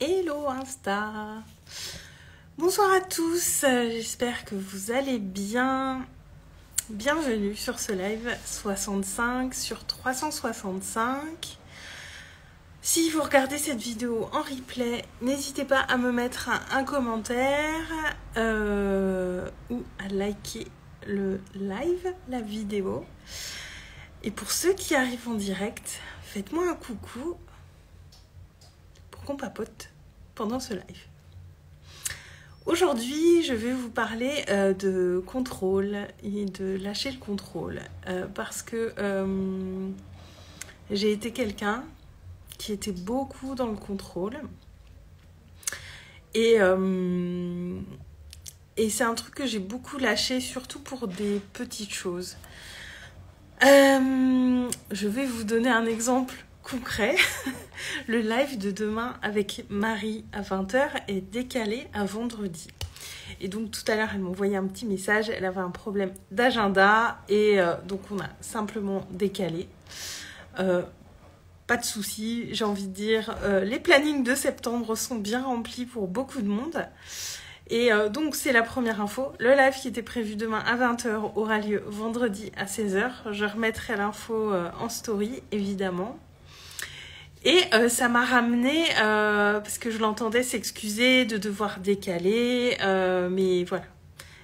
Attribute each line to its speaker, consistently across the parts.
Speaker 1: Hello Insta. Bonsoir à tous, j'espère que vous allez bien. Bienvenue sur ce live 65 sur 365. Si vous regardez cette vidéo en replay, n'hésitez pas à me mettre un commentaire ou à liker le live, la vidéo. Et pour ceux qui arrivent en direct, faites-moi un coucou pour qu'on papote pendant ce live. Aujourd'hui, je vais vous parler de contrôle et de lâcher le contrôle parce que j'ai été quelqu'un qui était beaucoup dans le contrôle et c'est un truc que j'ai beaucoup lâché, surtout pour des petites choses. Je vais vous donner un exemple concret. Le live de demain avec Marie à 20h est décalé à vendredi. Et donc tout à l'heure, elle m'a envoyé un petit message. Elle avait un problème d'agenda et donc on a simplement décalé. Pas de souci, j'ai envie de dire. Les plannings de septembre sont bien remplis pour beaucoup de monde. Et donc c'est la première info. Le live qui était prévu demain à 20h aura lieu vendredi à 16h. Je remettrai l'info en story, évidemment. Et ça m'a ramené, parce que je l'entendais s'excuser de devoir décaler, mais voilà.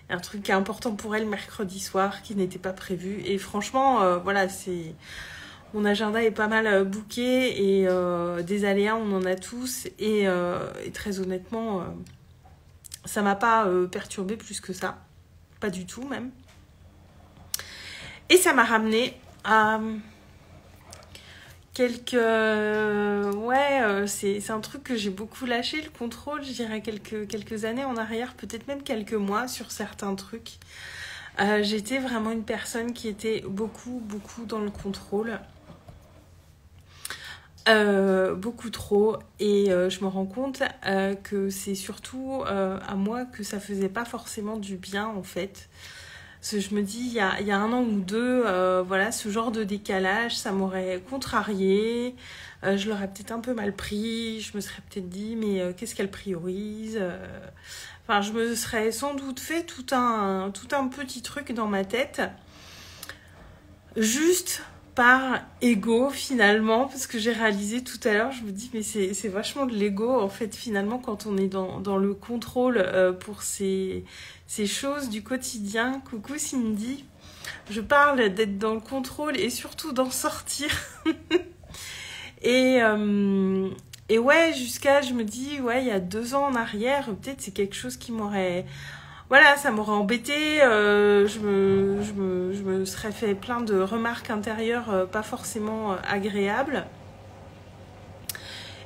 Speaker 1: Un truc qui est important pour elle mercredi soir, qui n'était pas prévu. Et franchement, voilà, mon agenda est pas mal booké et des aléas, on en a tous. Et très honnêtement, ça m'a pas perturbée plus que ça. Pas du tout, même. Et ça m'a ramené à c'est un truc que j'ai beaucoup lâché, le contrôle, je dirais quelques années en arrière, peut-être même quelques mois sur certains trucs. J'étais vraiment une personne qui était beaucoup dans le contrôle. Beaucoup trop, et je me rends compte que c'est surtout à moi que ça faisait pas forcément du bien en fait. Parce que je me dis, il y a un an ou deux, voilà, ce genre de décalage, ça m'aurait contrarié, je l'aurais peut-être un peu mal pris, je me serais peut-être dit, mais qu'est-ce qu'elle priorise Enfin, je me serais sans doute fait tout un petit truc dans ma tête, juste par ego finalement, parce que j'ai réalisé tout à l'heure, je me dis mais c'est vachement de l'ego en fait finalement quand on est dans le contrôle pour ces choses du quotidien. Coucou Cindy, je parle d'être dans le contrôle et surtout d'en sortir. et ouais, jusqu'à je me dis ouais, il y a 2 ans en arrière, peut-être c'est quelque chose qui m'aurait... Voilà, ça m'aurait embêtée, je me serais fait plein de remarques intérieures pas forcément agréables.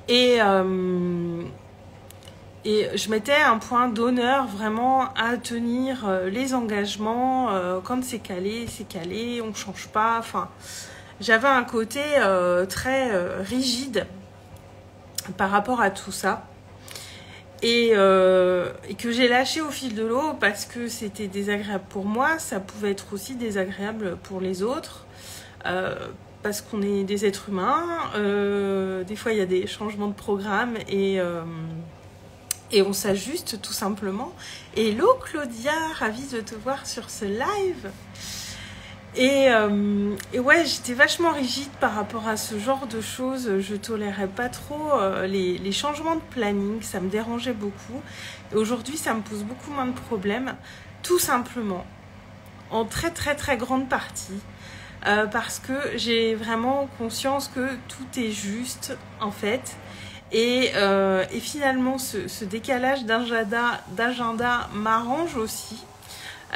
Speaker 1: Et je mettais un point d'honneur vraiment à tenir les engagements. Quand c'est calé, on ne change pas. Enfin, j'avais un côté très rigide par rapport à tout ça. Et que j'ai lâché au fil de l'eau parce que c'était désagréable pour moi, ça pouvait être aussi désagréable pour les autres, parce qu'on est des êtres humains, des fois il y a des changements de programme et on s'ajuste tout simplement. Hello Claudia, ravie de te voir sur ce live. Et ouais, j'étais vachement rigide par rapport à ce genre de choses. Je tolérais pas trop les changements de planning, ça me dérangeait beaucoup. Et aujourd'hui, ça me pose beaucoup moins de problèmes, tout simplement, en très grande partie, parce que j'ai vraiment conscience que tout est juste, en fait. Et finalement, ce décalage d'agenda m'arrange aussi.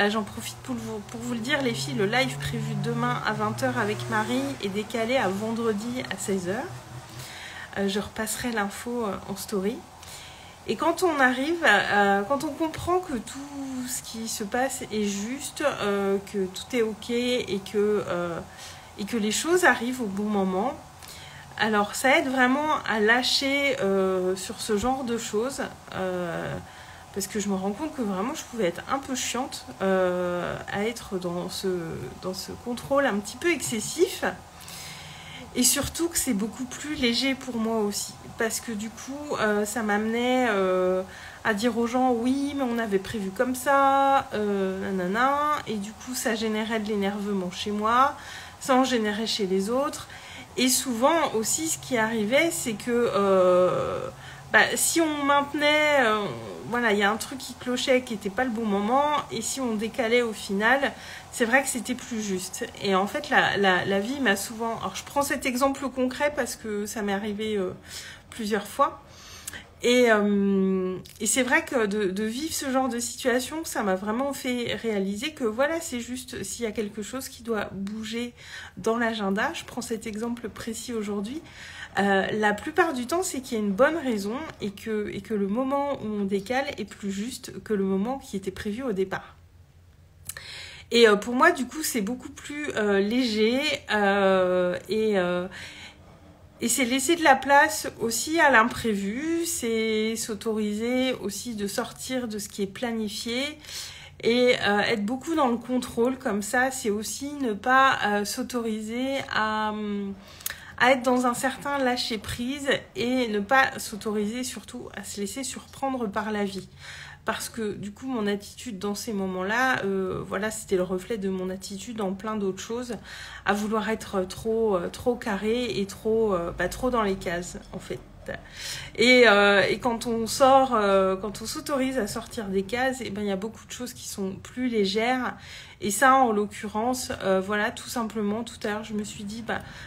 Speaker 1: J'en profite pour vous le dire, les filles, le live prévu demain à 20h avec Marie est décalé à vendredi à 16h. Je repasserai l'info en story. Et quand on arrive, quand on comprend que tout ce qui se passe est juste, que tout est ok et que les choses arrivent au bon moment, alors ça aide vraiment à lâcher sur ce genre de choses. Parce que je me rends compte que vraiment je pouvais être un peu chiante à être dans ce contrôle un petit peu excessif. Et surtout que c'est beaucoup plus léger pour moi aussi. Parce que du coup, ça m'amenait à dire aux gens, oui, mais on avait prévu comme ça, nanana. Et du coup, ça générait de l'énervement chez moi, ça en générait chez les autres. Et souvent aussi, ce qui arrivait, c'est que si on maintenait, voilà, il y a un truc qui clochait, qui n'était pas le bon moment. Et si on décalait au final, c'est vrai que c'était plus juste. Et en fait, la vie m'a souvent... Alors, je prends cet exemple concret parce que ça m'est arrivé plusieurs fois. Et c'est vrai que de vivre ce genre de situation, ça m'a vraiment fait réaliser que voilà, c'est juste s'il y a quelque chose qui doit bouger dans l'agenda. Je prends cet exemple précis aujourd'hui. La plupart du temps, c'est qu'il y a une bonne raison et que le moment où on décale est plus juste que le moment qui était prévu au départ. Et pour moi, du coup, c'est beaucoup plus léger et c'est laisser de la place aussi à l'imprévu, c'est s'autoriser aussi de sortir de ce qui est planifié et être beaucoup dans le contrôle comme ça, c'est aussi ne pas s'autoriser à être dans un certain lâcher-prise et ne pas s'autoriser surtout à se laisser surprendre par la vie. Parce que du coup, mon attitude dans ces moments-là, voilà, c'était le reflet de mon attitude en plein d'autres choses, à vouloir être trop carré et trop dans les cases, en fait. Et quand on sort, quand on s'autorise à sortir des cases, et ben il y a beaucoup de choses qui sont plus légères. Et ça, en l'occurrence, voilà, tout simplement, tout à l'heure, je me suis dit,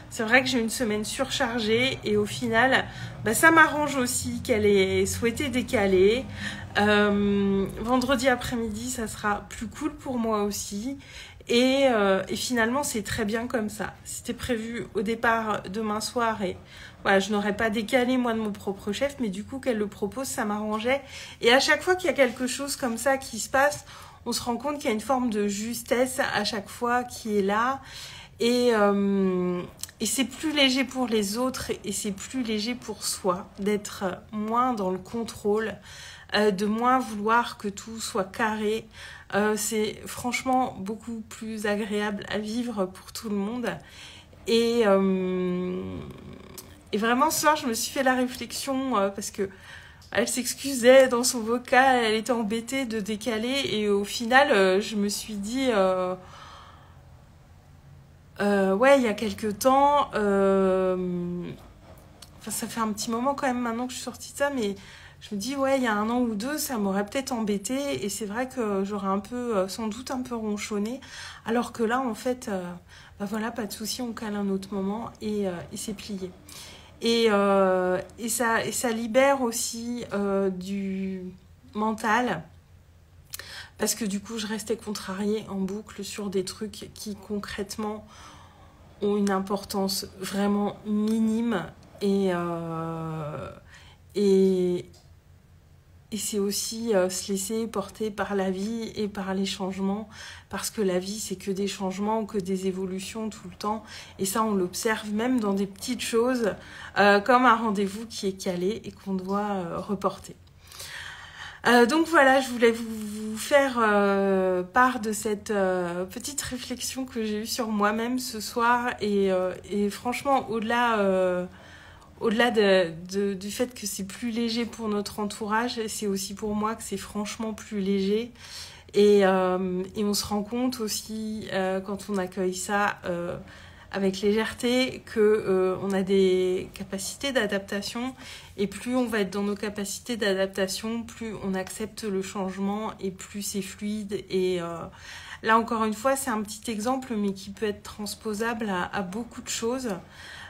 Speaker 1: c'est vrai que j'ai une semaine surchargée et au final, ça m'arrange aussi qu'elle ait souhaité décaler. Vendredi après-midi, ça sera plus cool pour moi aussi. Et finalement, c'est très bien comme ça. C'était prévu au départ demain soir et voilà, je n'aurais pas décalé moi de mon propre chef, mais du coup qu'elle le propose, ça m'arrangeait. Et à chaque fois qu'il y a quelque chose comme ça qui se passe, on se rend compte qu'il y a une forme de justesse à chaque fois qui est là. Et c'est plus léger pour les autres et c'est plus léger pour soi d'être moins dans le contrôle, de moins vouloir que tout soit carré. C'est franchement beaucoup plus agréable à vivre pour tout le monde. Et vraiment ce soir, je me suis fait la réflexion parce que elle s'excusait dans son vocal, elle était embêtée de décaler et au final, je me suis dit... ouais, il y a quelques temps, ça fait un petit moment quand même maintenant que je suis sortie de ça, mais je me dis, ouais, il y a 1 an ou 2, ça m'aurait peut-être embêtée, et c'est vrai que j'aurais sans doute un peu ronchonné, alors que là, en fait, voilà, pas de souci, on cale un autre moment, et c'est plié. Et ça libère aussi du mental, parce que du coup, je restais contrariée en boucle sur des trucs qui, concrètement, ont une importance vraiment minime. Et c'est aussi se laisser porter par la vie et par les changements. Parce que la vie, c'est que des changements, que des évolutions tout le temps. Et ça, on l'observe même dans des petites choses, comme un rendez-vous qui est calé et qu'on doit reporter. Donc voilà, je voulais vous faire part de cette petite réflexion que j'ai eue sur moi-même ce soir et franchement, au-delà du fait que c'est plus léger pour notre entourage, c'est aussi pour moi que c'est franchement plus léger et on se rend compte aussi quand on accueille ça avec légèreté que on a des capacités d'adaptation et plus on va être dans nos capacités d'adaptation, plus on accepte le changement et plus c'est fluide et là encore une fois c'est un petit exemple mais qui peut être transposable à beaucoup de choses,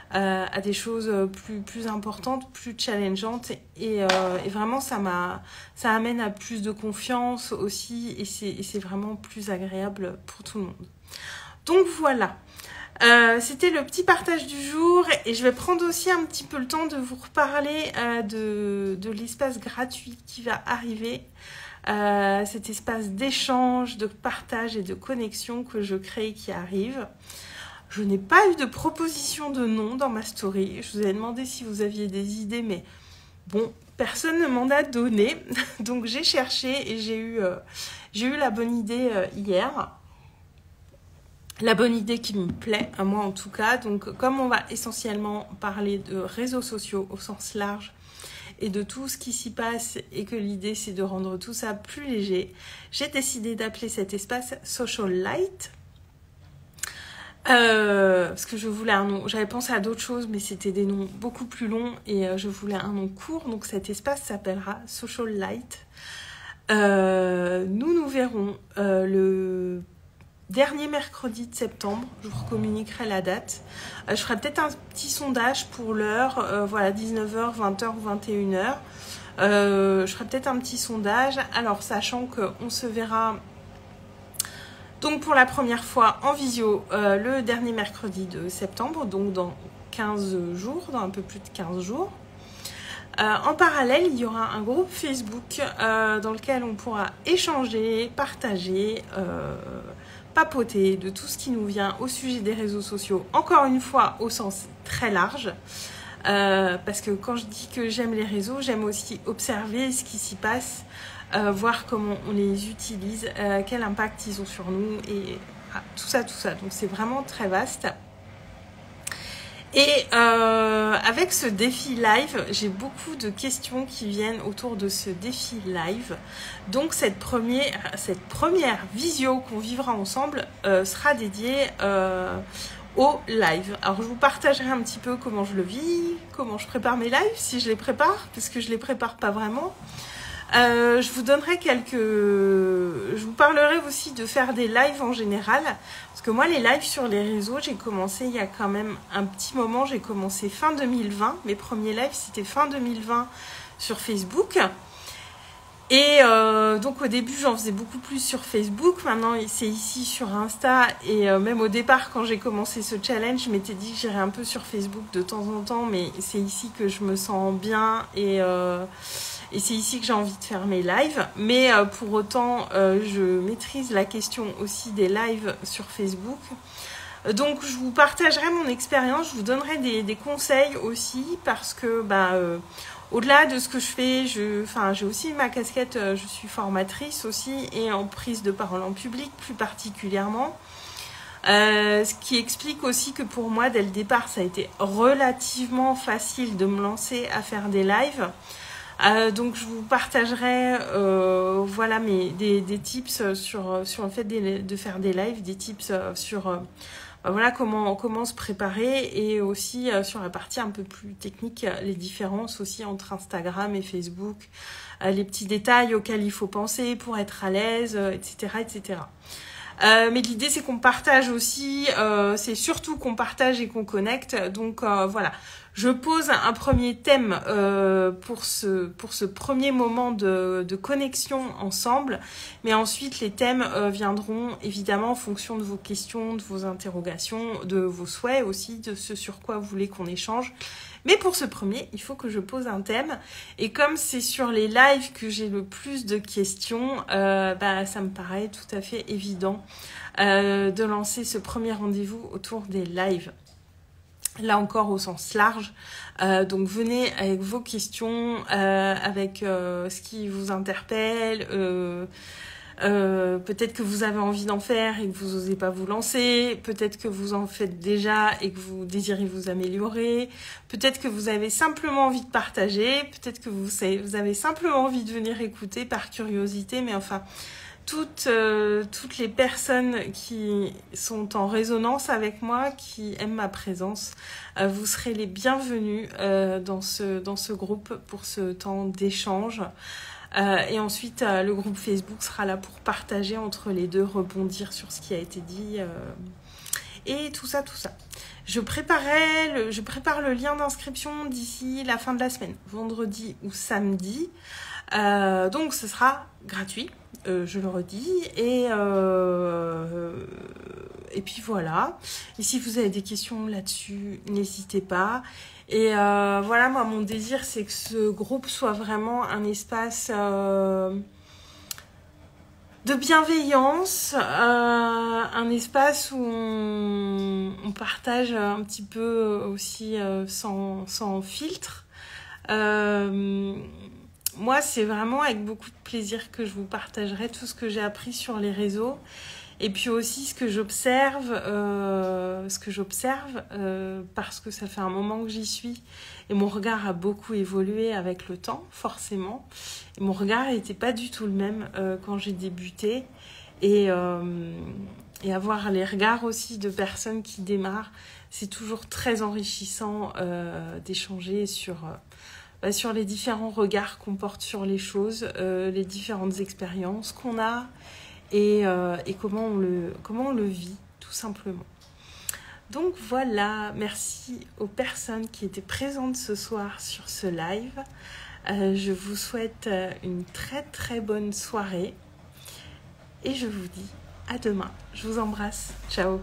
Speaker 1: à des choses plus importantes, plus challengeantes et vraiment ça amène à plus de confiance aussi et c'est vraiment plus agréable pour tout le monde. Donc voilà. C'était le petit partage du jour et je vais prendre aussi un petit peu le temps de vous reparler de l'espace gratuit qui va arriver, cet espace d'échange, de partage et de connexion que je crée qui arrive. Je n'ai pas eu de proposition de nom dans ma story, je vous avais demandé si vous aviez des idées mais bon, personne ne m'en a donné donc j'ai cherché et j'ai eu la bonne idée hier. la bonne idée qui me plaît, à moi en tout cas. Donc comme on va essentiellement parler de réseaux sociaux au sens large et de tout ce qui s'y passe et que l'idée c'est de rendre tout ça plus léger, j'ai décidé d'appeler cet espace Social Light. Parce que je voulais un nom, j'avais pensé à d'autres choses mais c'était des noms beaucoup plus longs et je voulais un nom court, donc cet espace s'appellera Social Light. Nous verrons le dernier mercredi de septembre, je vous communiquerai la date. Je ferai peut-être un petit sondage pour l'heure, voilà, 19h, 20h ou 21h. Je ferai peut-être un petit sondage, alors sachant qu'on se verra donc pour la première fois en visio le dernier mercredi de septembre, donc dans 15 jours, dans un peu plus de 15 jours. En parallèle, il y aura un groupe Facebook dans lequel on pourra échanger, partager, papoter de tout ce qui nous vient au sujet des réseaux sociaux, encore une fois au sens très large. Parce que quand je dis que j'aime les réseaux, j'aime aussi observer ce qui s'y passe, voir comment on les utilise, quel impact ils ont sur nous et tout ça. Donc c'est vraiment très vaste. Et avec ce défi live, j'ai beaucoup de questions qui viennent autour de ce défi live. Donc cette première visio qu'on vivra ensemble sera dédiée au live. Alors je vous partagerai un petit peu comment je le vis, comment je prépare mes lives, si je les prépare, parce que je les prépare pas vraiment. Je vous donnerai je vous parlerai aussi de faire des lives en général, parce que moi les lives sur les réseaux, j'ai commencé il y a quand même un petit moment, j'ai commencé fin 2020, mes premiers lives c'était fin 2020 sur Facebook, et donc au début j'en faisais beaucoup plus sur Facebook, maintenant c'est ici sur Insta, et même au départ quand j'ai commencé ce challenge, je m'étais dit que j'irais un peu sur Facebook de temps en temps, mais c'est ici que je me sens bien, et c'est ici que j'ai envie de faire mes lives. Mais pour autant, je maîtrise la question aussi des lives sur Facebook. Donc, je vous partagerai mon expérience. Je vous donnerai des conseils aussi. Parce que, au-delà de ce que je fais, j'ai aussi ma casquette. Je suis formatrice aussi. Et en prise de parole en public, plus particulièrement. Ce qui explique aussi que pour moi, dès le départ, ça a été relativement facile de me lancer à faire des lives. Donc je vous partagerai voilà des tips sur le fait de faire des lives, des tips sur voilà comment se préparer, et aussi sur la partie un peu plus technique, les différences aussi entre Instagram et Facebook, les petits détails auxquels il faut penser pour être à l'aise, etc. Mais l'idée c'est qu'on partage aussi, c'est surtout qu'on partage et qu'on connecte. Donc voilà, je pose un premier thème pour ce premier moment de connexion ensemble, mais ensuite les thèmes viendront évidemment en fonction de vos questions, de vos interrogations, de vos souhaits aussi, de ce sur quoi vous voulez qu'on échange. Mais pour ce premier, il faut que je pose un thème. Et comme c'est sur les lives que j'ai le plus de questions, ça me paraît tout à fait évident de lancer ce premier rendez-vous autour des lives. Là encore au sens large. Donc venez avec vos questions, avec ce qui vous interpelle. Peut-être que vous avez envie d'en faire et que vous n'osez pas vous lancer, peut-être que vous en faites déjà et que vous désirez vous améliorer, peut-être que vous avez simplement envie de partager, peut-être que vous avez simplement envie de venir écouter par curiosité, mais enfin toutes les personnes qui sont en résonance avec moi, qui aiment ma présence, vous serez les bienvenus dans ce groupe pour ce temps d'échange. Et ensuite, le groupe Facebook sera là pour partager entre les deux, rebondir sur ce qui a été dit et tout ça. Je prépare le lien d'inscription d'ici la fin de la semaine, vendredi ou samedi. Donc, ce sera gratuit, je le redis. Et puis voilà. Et si vous avez des questions là-dessus, n'hésitez pas. Et voilà, moi, mon désir, c'est que ce groupe soit vraiment un espace de bienveillance, un espace où on partage un petit peu aussi sans filtre. Moi, c'est vraiment avec beaucoup de plaisir que je vous partagerai tout ce que j'ai appris sur les réseaux. Et puis aussi ce que j'observe, parce que ça fait un moment que j'y suis, et mon regard a beaucoup évolué avec le temps, forcément. Et mon regard n'était pas du tout le même quand j'ai débuté. Et avoir les regards aussi de personnes qui démarrent, c'est toujours très enrichissant d'échanger sur les différents regards qu'on porte sur les choses, les différentes expériences qu'on a et comment on le vit, tout simplement. Donc voilà, merci aux personnes qui étaient présentes ce soir sur ce live. Je vous souhaite une très très bonne soirée et je vous dis à demain. Je vous embrasse. Ciao.